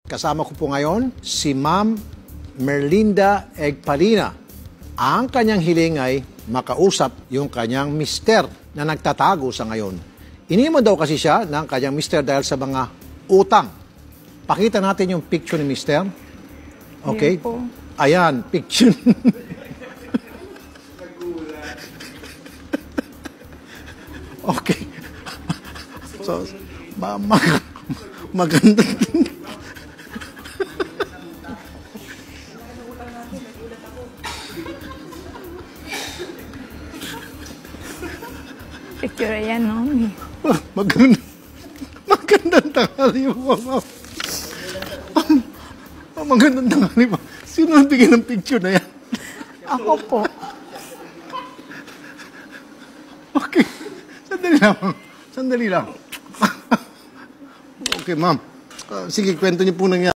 Kasama ko po ngayon si Ma'am Merlinda Egpalina. Ang kanyang hiling ay makausap yung kanyang mister na nagtatago sa ngayon. Iniwan daw kasi siya ng kanyang mister dahil sa mga utang. Pakita natin yung picture ni mister. Okay? Ayan, picture. Okay. So, maganda. Picture yan, no? Magandang tanghali po, ma'am. Magandang tanghali po. Sino nagbigay ng picture na yan? Ako po. Okay. Sandali lang, ma'am. Sandali lang. Okay, ma'am. Sige, kwento niyo po nangyari.